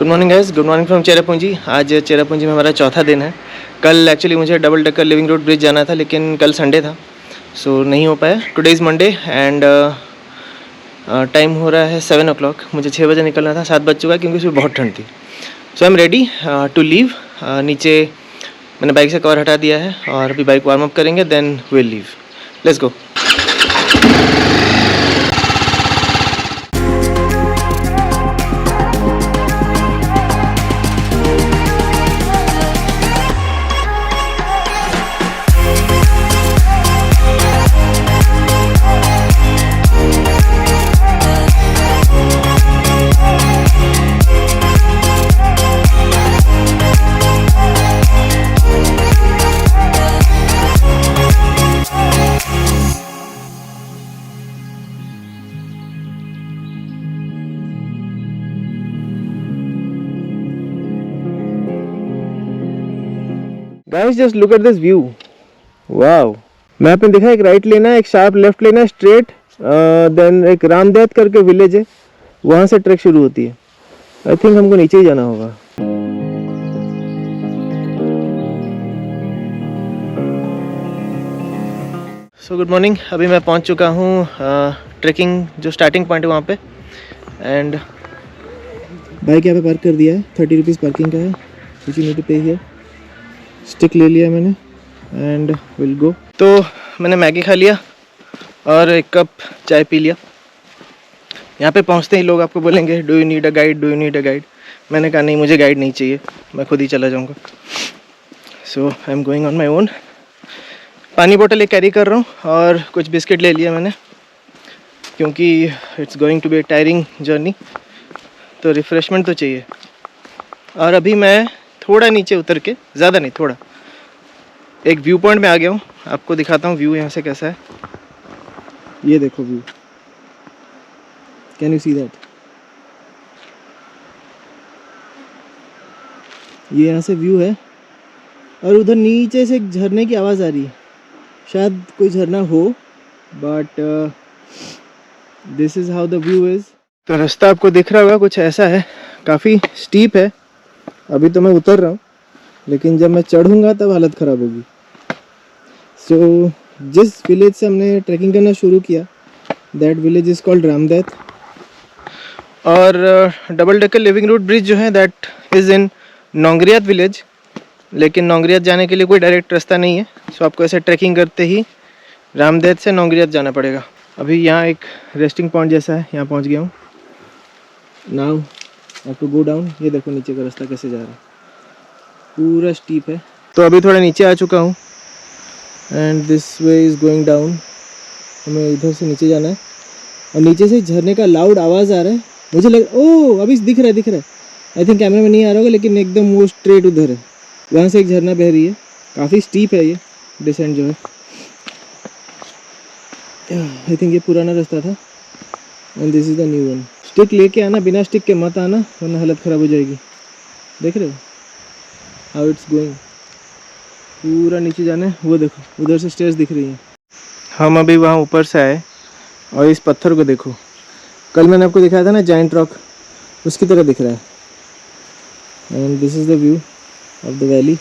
Good morning guys, good morning from Cherrapunji. आज चेरापूंजी में हमारा चौथा दिन है। कल एक्चुअली मुझे double decker living road bridge जाना था, लेकिन कल संडे था सो नहीं हो पाया। Today is Monday and time हो रहा है 7 o'clock। मुझे 6 बजे निकलना था, 7 बज चुका है क्योंकि उसमें बहुत ठंड थी। So I am ready to leave. नीचे मैंने बाइक से कवर हटा दिया है और अभी बाइक वार्म अप करेंगे, then will leave. Let's go. Guys just look at this view, wow. Map में दिखा एक राइट लेना है, एक शार्प लेफ्ट लेना है, स्ट्रेट, देन एक रामदैत करके विलेज है, वहाँ से ट्रैक शुरू होती है। आई थिंक हमको नीचे ही जाना होगा। सो गुड मॉर्निंग, अभी मैं पहुँच चुका हूँ ट्रैकिंग जो स्टार्टिंग पॉइंट है वहाँ पे। एंड बाइक यहाँ पे पार्क कर दिया है, 30 रुपीज़ पार्किंग का है, विच यू नीड टू पे हियर। स्टिक ले लिया मैंने एंड विल गो। तो मैंने मैगी खा लिया और एक कप चाय पी लिया। यहाँ पे पहुँचते ही लोग आपको बोलेंगे do you need a guide, do you need a guide. मैंने कहा नहीं, मुझे गाइड नहीं चाहिए, मैं खुद ही चला जाऊँगा। So I am going on my own. पानी बोतल एक कैरी कर रहा हूँ और कुछ बिस्किट ले लिया मैंने, क्योंकि it's going to be a tiring journey, तो रिफ़्रेशमेंट तो चाहिए। और अभी मैं थोड़ा नीचे उतर के, ज़्यादा नहीं थोड़ा, एक व्यू पॉइंट में आ गया हूँ। आपको दिखाता हूँ व्यू यहाँ से कैसा है। ये देखो view, can you see that? ये यहाँ से व्यू है और उधर नीचे से एक झरने की आवाज़ आ रही है। शायद कोई झरना हो, but this is how the view is. तो रास्ता आपको दिख रहा होगा कुछ ऐसा है, काफ़ी स्टीप है। अभी तो मैं उतर रहा हूँ, लेकिन जब मैं चढ़ूँगा तब हालत ख़राब होगी। सो जिस विलेज से हमने ट्रैकिंग करना शुरू किया, दैट विलेज इज़ कॉल्ड रामदैत। और double decker living road bridge जो है दैट इज़ इन नोंगरियात विलेज, लेकिन नोंगरियात जाने के लिए कोई डायरेक्ट रास्ता नहीं है। सो आपको ऐसे ट्रैकिंग करते ही रामदैत से नोंगरियात जाना पड़ेगा। अभी यहाँ एक रेस्टिंग पॉइंट जैसा है, यहाँ पहुँच गया हूँ। Now have to go down. ये देखो नीचे का रास्ता कैसे जा रहा है, पूरा स्टीप है। तो अभी थोड़ा नीचे आ चुका हूँ and this way is going down. हमें इधर से नीचे जाना है और नीचे से झरने का लाउड आवाज़ आ रहा है। मुझे लग ओह अभी दिख रहा है। आई थिंक कैमरा में नहीं आ रहा होगा, लेकिन एकदम वो स्ट्रेट उधर है, वहाँ से एक झरना बह रही है। काफ़ी स्टीप है ये डिसेंट जो है। आई थिंक ये पुराना रास्ता था and this is the new one. Stick लेके आना, बिना स्टिक के मत आना वरना हालत ख़राब हो जाएगी। देख रहे हो हाउ इट्स गोइंग, पूरा नीचे जाना है। वो देखो उधर से स्टेयर्स दिख रही हैं। हम अभी वहाँ ऊपर से आए और इस पत्थर को देखो, कल मैंने आपको दिखाया था ना जायंट रॉक, उसकी तरह दिख रहा है। And this is the view of the valley.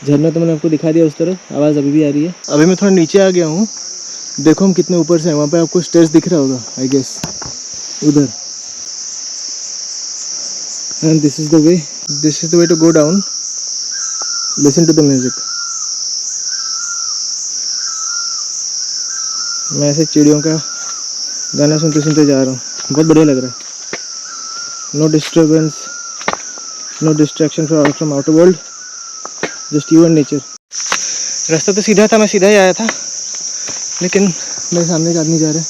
झरना तो मैंने आपको दिखा दिया उस तरफ, आवाज़ अभी भी आ रही है। अभी मैं थोड़ा नीचे आ गया हूँ, देखो हम कितने ऊपर से हैं। वहाँ पे आपको स्टेयर्स दिख रहा होगा आई गेस, उधर। And this is the way to go down. Listen to the music. मैं ऐसे चिड़ियों का गाना सुनते सुनते जा रहा हूँ, बहुत बढ़िया लग रहा है। No disturbance, no distraction from outer world, just you and nature. रास्ता तो सीधा था, मैं सीधा ही आया था, लेकिन मेरे सामने एक आदमी जा रहा है।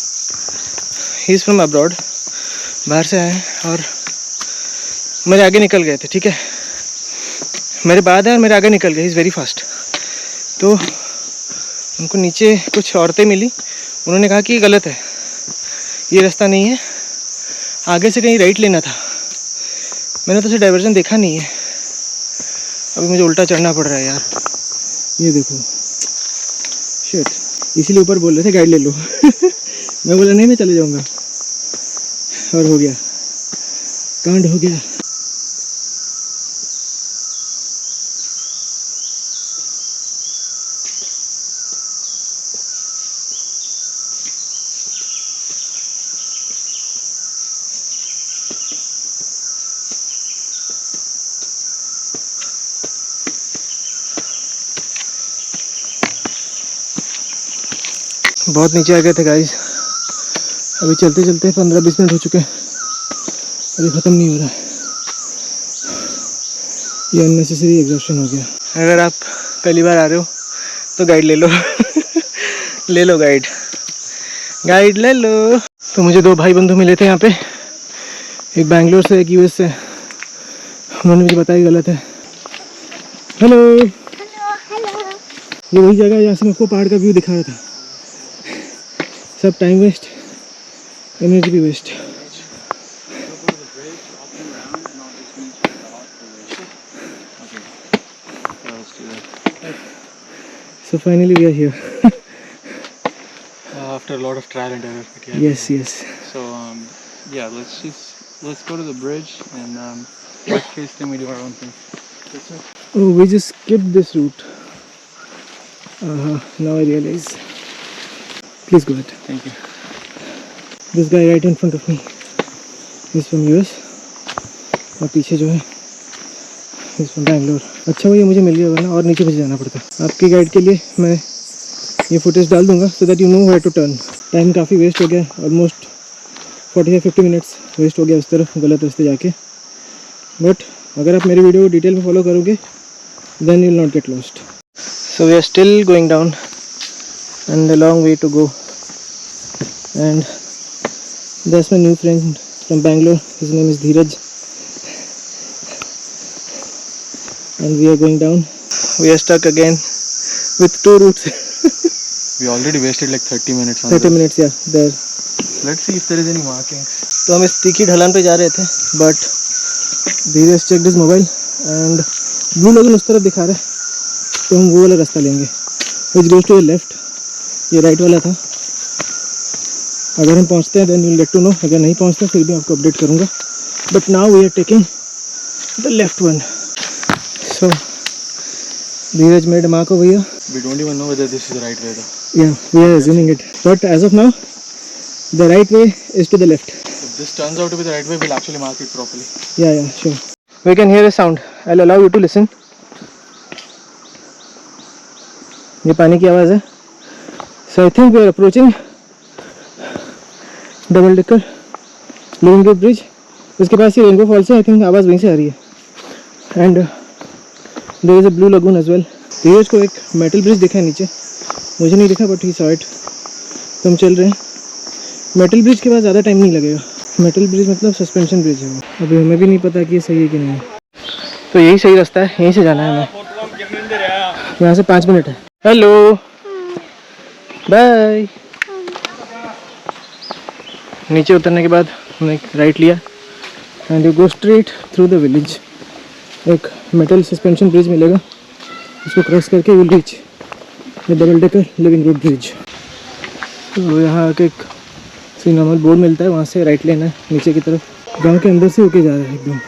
ही इज़ फ्रॉम अब्रॉड, बाहर से आए और मेरे आगे निकल गए थे। ठीक है, मेरे बाद है और मेरे आगे निकल गए। Is very fast. तो उनको नीचे कुछ औरतें मिली, उन्होंने कहा कि ये गलत है, ये रास्ता नहीं है, आगे से कहीं राइट लेना था। मैंने तो उसे डाइवर्जन देखा नहीं है, अभी मुझे उल्टा चढ़ना पड़ रहा है यार। ये देखो शिट, इसीलिए ऊपर बोल रहे थे गाइड ले लो। मैं बोला नहीं, मैं चले जाऊँगा, और हो गया, कांड हो गया। बहुत नीचे आ गए थे गाइस। अभी चलते चलते 15-20 मिनट हो चुके हैं, अभी ख़त्म नहीं हो रहा है। ये अननेसेसरी एग्जॉस्शन हो गया। अगर आप पहली बार आ रहे हो तो गाइड ले लो ले लो गाइड ले लो। तो मुझे 2 भाई बंधु मिले थे यहाँ पे, एक बैंगलोर से एक यूएस से। उन्होंने मुझे बताया गलत है। Hello hello. ये वही जगह है जहाँ से मैं आपको पहाड़ का व्यू दिखा रहा था। सब टाइम वेस्ट, एनर्जी भी waste. So finally we are here. After a lot of trial and error. Yes, yes. So yeah, let's go to the bridge and worst case then we do our own thing. Oh, we just skipped this route. Now I realize. Please go ahead. Thank you. This guy right in front of me is from US. और पीछे जो है is from Bangalore. अच्छा हुआ ये मुझे मिल गया, वरना और नीचे मुझे जाना पड़ता। आपकी गाइड के लिए मैं ये फुटेज डाल दूंगा so that you know where to turn. Time काफ़ी वेस्ट हो गया, ऑलमोस्ट 40-50 मिनट्स वेस्ट हो गया उस तरफ गलत रास्ते जाके। बट अगर आप मेरी वीडियो को डिटेल में फॉलो करोगे then you will not get lost. So we are still going down and a long way to go. And that's my new friend from Bangalore. His name is Dheeraj. And we are going down. We are stuck again with 2 routes. We already wasted like 30 minutes on 30 minutes, yeah, there. Let's see if there is any markings. तो हम इस तीखी ढलान पे जा रहे थे, but Dheeraj checked his mobile and blue lagoon उस तरफ दिखा रहा है, तो हम वो वाला रास्ता लेंगे which goes to the left. ये राइट वाला था। अगर हम पहुंचते हैं then you'll get to know. अगर नहीं पहुंचते फिर भी आपको अपडेट करूँगा. But now we are taking the left one. So Dheeraj made a mark over here. We don't even know whether this is the right way though. Yeah, we are assuming it. But as of now, the right way is to the left. If this turns out to be the right way, we'll actually mark it properly. Yeah, sure. We can hear a sound. I'll allow you to listen. ये पानी की आवाज़ है. So I think we are approaching double decker Living Road Bridge. उसके पास ही rainbow falls है. I think आवाज़ वहीं से आ रही है. And there is a blue lagoon as well. धीरज को एक मेटल ब्रिज दिखा है नीचे, मुझे नहीं दिखा बट ही सॉ इट. तो हम चल रहे हैं. मेटल ब्रिज के बाद ज़्यादा टाइम नहीं लगेगा. मेटल ब्रिज मतलब सस्पेंशन ब्रिज है वो. अभी हमें भी नहीं पता कि ये सही है कि नहीं है. तो यही सही रास्ता है, यहीं से जाना है हमें. यहाँ से 5 मिनट है. Hello bye. नीचे उतरने के बाद हमने एक राइट लिया and you go straight through the village. एक मेटल सस्पेंशन ब्रिज मिलेगा, इसको क्रॉस करके will reach the double decker living road bridge. तो यहाँ आके एक नॉर्मल बोर्ड मिलता है, वहाँ से राइट लेना है नीचे की तरफ. गांव के अंदर से होके जा रहा है एकदम.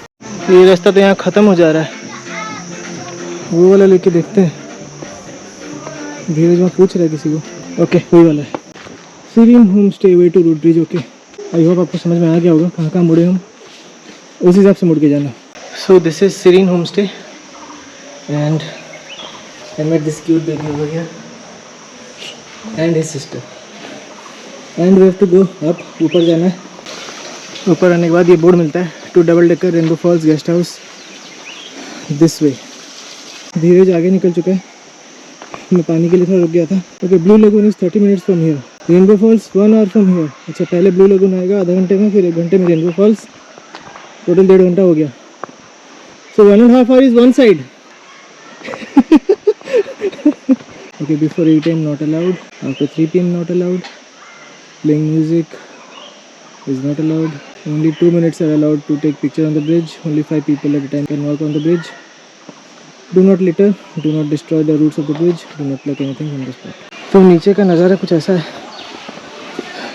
ये रास्ता तो यहाँ ख़त्म हो जा रहा है, वो वाला लेके देखते हैं. धीरज वहाँ पूछ रहा है किसी को. ओके वही वाला है. Serene home stay way to road bridge. Okay I hope आपको समझ में आ गया होगा कहाँ कहाँ मुड़े हम, उस हिसाब से मुड़ के जाना. So this is Serene Homestay and I met this cute baby over here and his sister and we have to go up. ऊपर जाना है. ऊपर आने के बाद ये बोर्ड मिलता है to double decker Rainbow Falls guest house this way. Dheeraj आगे निकल चुका है, मैं पानी के लिए थोड़ा रुक गया था. Okay blue lagoon is 30 minutes from here. Rainbow falls 1 hour from here. अच्छा पहले ब्लू लेगून आएगा आधा घंटे में, फिर 1 घंटे में रेनबो फॉल्स. टोटल 1.5 घंटा हो गया. So 1.5 hours is one side. Okay, before 8 AM not allowed. After 3 PM not allowed. Playing music is not allowed. Only 2 minutes are allowed to take picture on the bridge. Only 5 people at a time can walk on the bridge. Do not litter. Do not destroy the roots of the bridge. Do not pluck anything from the spot. तो नीचे का नज़ारा कुछ ऐसा है.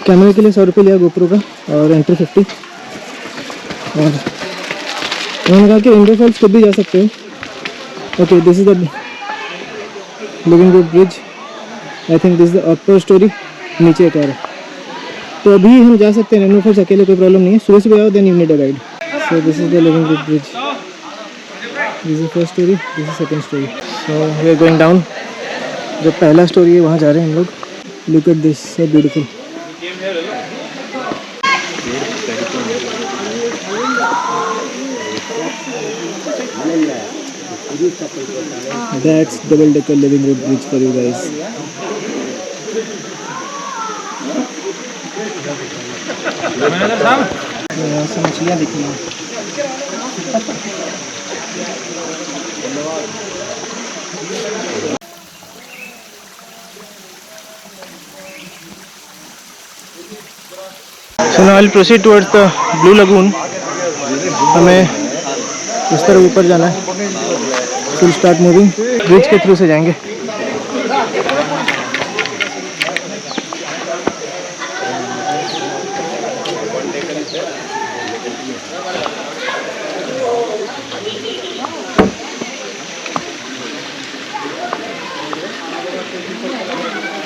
कैमरे के लिए 100 रुपये लिया GoPro का और एंट्री 50. और उन्होंने कहा कि रेनबो फॉल्स खुद भी जा सकते हो. Okay this is the living road bridge. I think this is the upper story. नीचे एक और है. तो अभी हम जा सकते हैं रेनबो फॉल्स अकेले, कोई प्रॉब्लम नहीं है. सुबह सुबह आओ then you need a guide. So this is the living road bridge. This is first storey, this is second storey. So we are going down. जो पहला स्टोरी है वहाँ जा रहे हैं हम लोग. Look at this, so beautiful. That's double-decker living road bridge for you guys. यहाँ से मछलियाँ दिख रही हैं। So now I'll proceed towards the Blue Lagoon. हमें इस तरह ऊपर जाना है. So we'll start moving. Bridge के थ्रू से जाएंगे.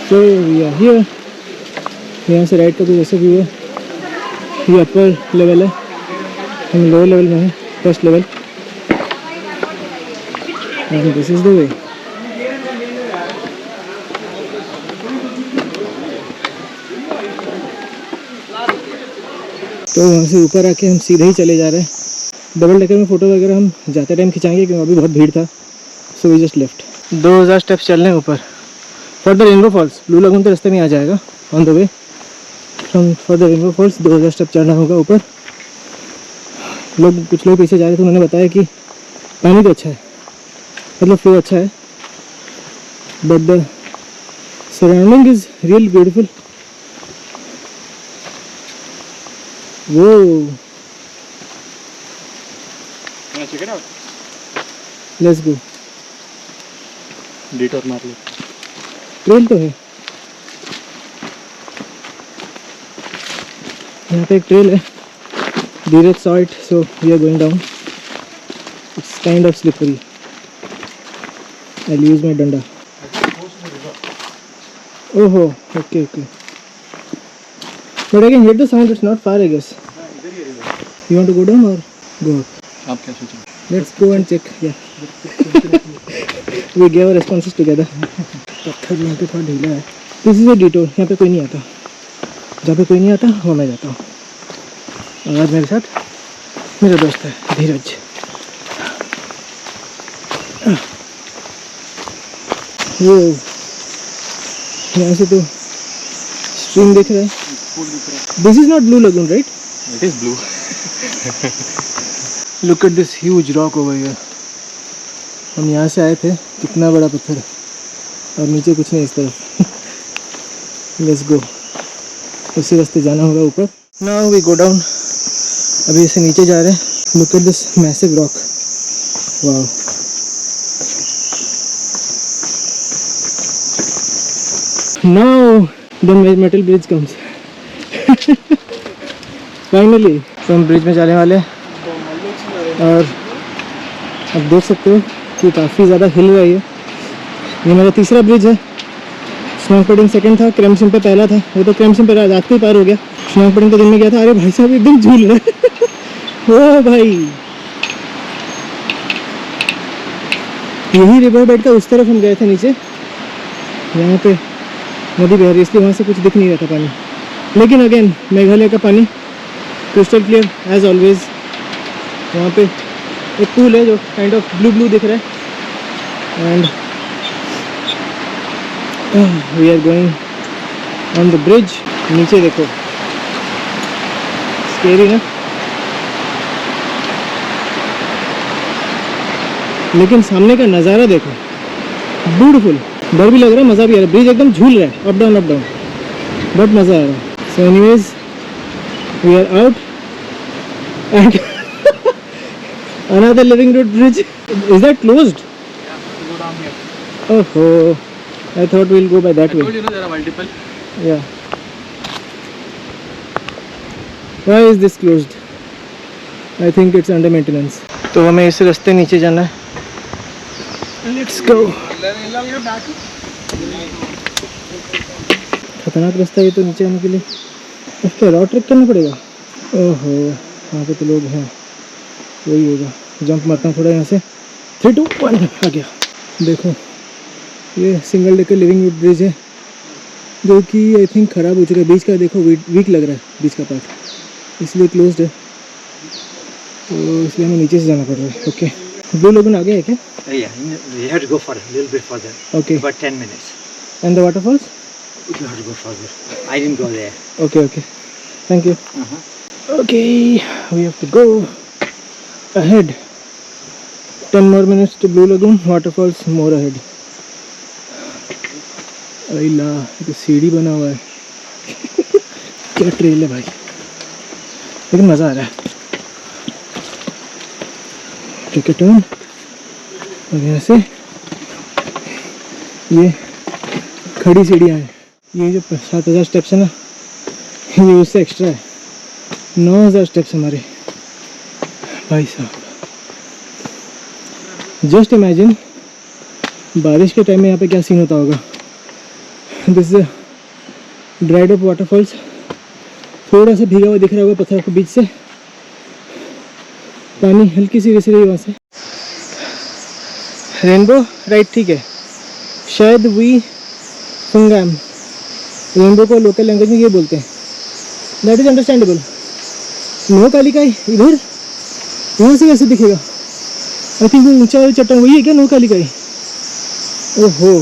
So we are here. यहाँ से राइट का कुछ ऐसा व्यू है. ये अपर लेवल है, हम लोअर लेवल में हैं, first level. And this is the way. तो वहाँ से ऊपर आके हम सीधे ही चले जा रहे हैं. डबल डेकर में फ़ोटो वगैरह हम जाते टाइम खिंचाएंगे क्योंकि अभी बहुत भीड़ था. So we just left. 2000 steps चलने ऊपर for the rainbow falls. Blue lagoon तो रास्ते में आ जाएगा on the way. From for the rainbow falls 2000 step चढ़ना होगा ऊपर. कुछ लोग पीछे जा रहे थे, उन्होंने बताया कि पानी तो अच्छा है, मतलब फ्लो अच्छा है, but the surrounding is real beautiful. वो check it out. Let's go. Detour मार ले. ट्रेल तो है यहाँ पे, एक ट्रेल है. धीरज saw it, so we are going down. It's kind of slippery. I'll use my danda. Oh, okay. But I can hear the sound. It's not far, I guess. You want to go down or go up? आप क्या सोच रहे हो? Let's go and check. Yeah. We gave our responses together. पत्थर यहाँ पे थोड़ा ढीला है. This is a detour. यहाँ पे कोई नहीं आता. जहाँ पे कोई नहीं आता वहाँ मैं जाता हूँ. और आज मेरे साथ मेरा दोस्त है धीरज. वो यहाँ से तो स्ट्रीम दिख रहा है. This is not blue lagoon, right? It is blue. Look at this huge rock over here. हम यहाँ से आए थे, कितना बड़ा पत्थर है, और नीचे कुछ नहीं इस तरफ. Let's go. उसी रास्ते जाना होगा ऊपर. Now we go down. अभी इसे नीचे जा रहे हैं. Look at this massive rock. Wow. Now the metal bridge comes. Finally तो हम ब्रिज में जाने वाले हैं. और अब देख सकते हो कि काफ़ी ज़्यादा हिल रही है. ये मेरा तीसरा ब्रिज है. स्नोबोर्डिंग सेकंड था, क्रेमसिम पे पहला था. वो तो क्रेमसिम पे रात को ही पार हो गया. स्नोबोर्डिंग तो दिन में गया था. अरे भाई साहब एकदम झूल रहा है. ओ भाई, यही रिवर बेड का उस तरफ हम गए थे नीचे. यहाँ पे नदी बह रही है, इसलिए वहाँ से कुछ दिख नहीं रहा था पानी. लेकिन अगेन मेघालय का पानी क्रिस्टल क्लियर एज ऑलवेज. वहाँ पे एक पूल है जो काइंड ऑफ ब्लू दिख रहा है. And we are going on the bridge. नीचे देखो, स्केरी ना, लेकिन सामने का नज़ारा देखो, ब्यूटीफुल. डर भी लग रहा है, मज़ा भी आ रहा है. ब्रिज एकदम झूल रहा है, अप डाउन बहुत मज़ा आ रहा है. So anyways we are out and another living road bridge. Is that closed? Yeah, go down here. Oh, I thought we'll go by that way. I told you, there are multiple. Yeah. Why is this closed? I think it's under maintenance. तो हमें इस रास्ते नीचे जाना है. Let's go. खतरनाक रास्ता है ये तो नीचे आने के लिए. अब क्या रोड ट्रिप करना पड़ेगा? ओहो, वहाँ पे तो लोग हैं. वही होगा. जंप मारता हूँ थोड़ा यहाँ से. 3, 2, 1 आ गया. देखो ये सिंगल डेकर लिविंग ब्रिज है. जो कि आई थिंक ख़राब हो चुका है। बीच का देखो वीक लग रहा है, बीच का पार्ट, इसलिए क्लोज्ड है, तो इसलिए हमें नीचे से जाना पड़ रहा है। ओके, ब्लू लगून आगे है क्या? Yeah, you have to go for a little bit further. Okay. About 10 minutes. And the waterfalls? You have to go further. I didn't go there. Okay, okay. Thank you. Okay, we have to go ahead. 10 more minutes to Blue Lagoon. Waterfalls more ahead. अला, तो सीढ़ी बना हुआ है। क्या trail है भाई, लेकिन मज़ा आ रहा है। टेक अ टर्न, और यहाँ से ये खड़ी सीढ़ियाँ हैं। ये जो 7000 स्टेप्स है ना, ये उससे एक्स्ट्रा है। 9000 स्टेप्स हमारे भाई साहब। जस्ट इमेजिन बारिश के टाइम में यहाँ पे क्या सीन होता होगा। This is dried up waterfalls. थोड़ा सा भीगा हुआ दिख रहा होगा पत्थर के बीच से, पानी हल्की सी रिस रही है वहाँ से। रेनबो राइट, ठीक है, शायद वी फंगाम रेनबो को लोकल लैंग्वेज में ये बोलते हैं। That is understandable. No Kalikai इधर, यहाँ से कैसे दिखेगा? आई थिंक वो ऊंचा वाली चट्टान वही है क्या, नो कालिकाई? ओहो,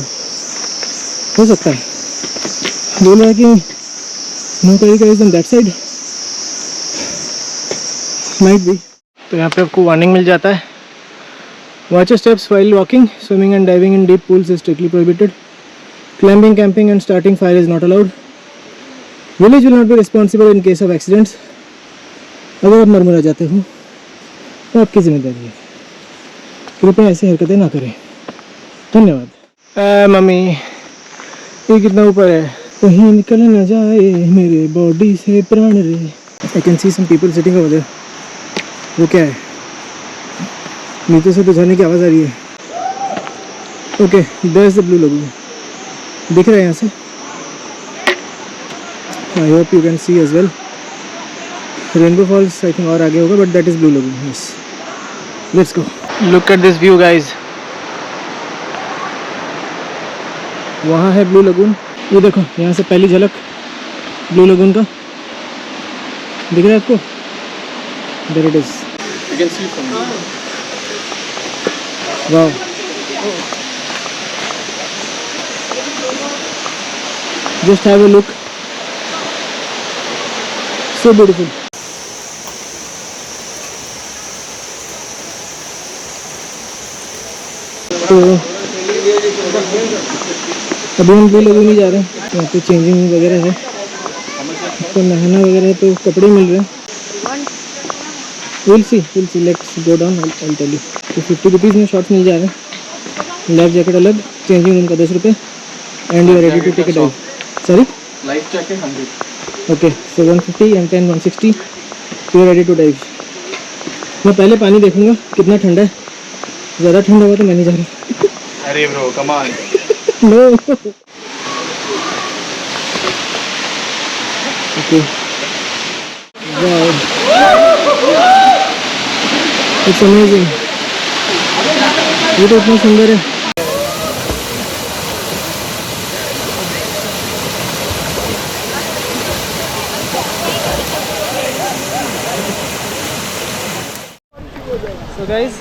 हो सकता है। बोल रहा है कि no Kalikai is on that side, might be. तो यहाँ पे आपको वार्निंग मिल जाता है, watch your steps while walking, swimming and diving in deep pools is strictly prohibited, climbing, camping and starting fire is not allowed, village will not be responsible in case of accidents. अगर आप मरमुरा जाते हो तो आपकी जिम्मेदारी है, कृपया ऐसी हरकतें ना करें, धन्यवाद। मम्मी, ये कितना ऊपर है, कहीं निकल न जाए मेरे बॉडी से प्राण रे। I can see some people sitting over there. वो क्या है? नीचे से तो झरने की आवाज़ आ रही है। Okay, there is the blue lagoon, दिख रहा है यहाँ से। I hope you can see as well. Rainbow falls I think और आगे होगा, but that is blue lagoon. Yes, let's go. Look at this view guys. वहाँ है ब्लू लगून, ये देखो, यहाँ से पहली झलक ब्लू लगून का दिख रहा है आपको? There it is, You can see from here. Wow. Just have a look, so beautiful. तो अभी हम ब्लू लगून ही जा रहे हैं। यहाँ पे चेंजिंग वगैरह है, तो नहाना वगैरह है, तो कपड़े मिल रहे हैं। we'll see, let's go down, I'll tell you। तो 50 रुपीज़ में शॉर्ट्स मिल जा रहे हैं, लाइफ जैकेट अलग, चेंजिंग रूम का 10 रुपये, and you are ready to take a dive. Sorry, Life jacket 100. Okay, so 150 and 10 160, you are ready to dive. मैं पहले पानी देखूंगा कितना ठंडा है, ज़्यादा ठंडा हुआ तो मैं नहीं जा रहा। अरे bro, come on. No, okay, wow, it's amazing. ये तो इतना सुंदर है। सो गाइस,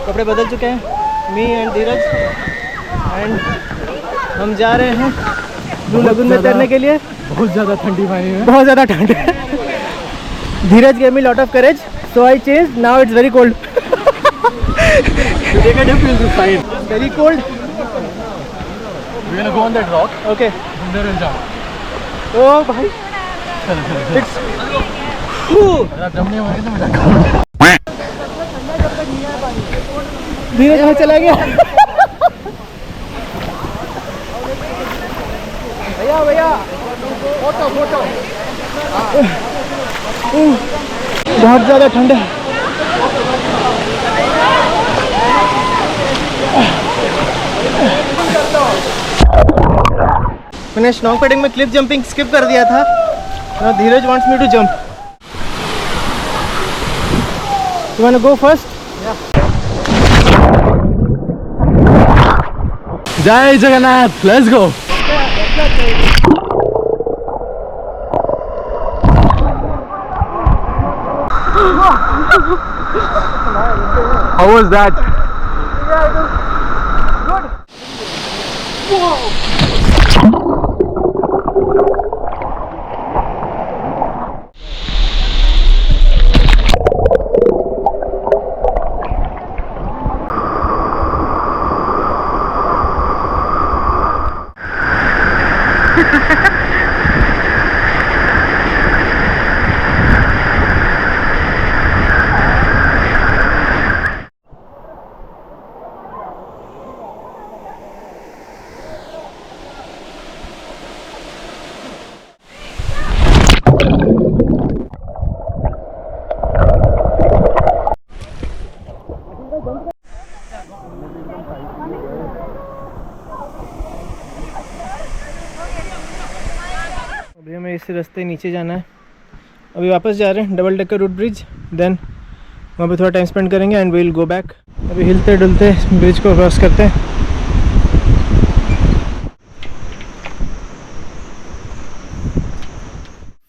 कपड़े बदल चुके हैं, मी एंड धीरज, एंड हम जा रहे हैं ब्लू लगून में तैरने के लिए। बहुत ज़्यादा ठंडी पानी है। बहुत ज़्यादा ठंड है। धीरज gave me lot of courage, so I changed. Now it's very cold. You take a dip, you'll be fine. Very cold. We're gonna go on that rock. Okay. And there we'll jump. Oh भाई, it's अगर जमने वाले तो मैं डका। धीरज वहाँ चला गया। भैया भैया, फोटो। बहुत ज़्यादा ठंड है। मैंने स्नो पेडिंग में क्लिफ जंपिंग स्किप कर दिया था। Now Dheeraj wants me to jump. You wanna go first? जय Jagannath, let's go. How was that? अभी हमें इस रास्ते नीचे जाना है. अभी वापस जा रहे हैं double decker root bridge. Then वहाँ पे थोड़ा टाइम स्पेंड करेंगे and we will go back. अभी हिलते डुलते ब्रिज को क्रॉस करते हैं.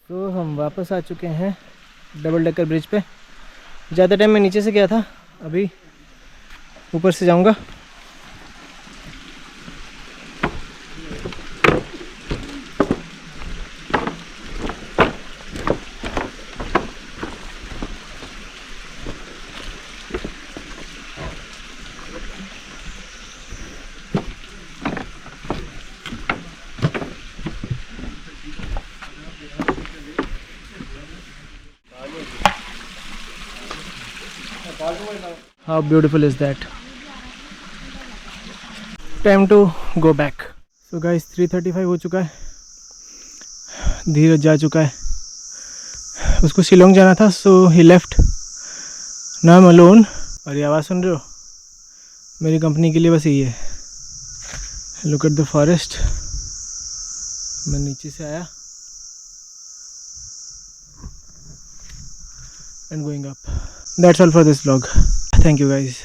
तो हम वापस आ चुके हैं डबल डेकर ब्रिज पे. ज़्यादा टाइम मैं नीचे से गया था, अभी ऊपर से जाऊंगा. How beautiful is that? Time to go back. So guys 3:35 हो चुका है. धीरज जा चुका है, उसको शिलोंग जाना था, so he left. Now I'm alone. और ये आवाज़ सुन रहे हो, मेरी कंपनी के लिए बस यही है. Look at the forest. मैं नीचे से आया and going up. That's all for this vlog. Thank you guys.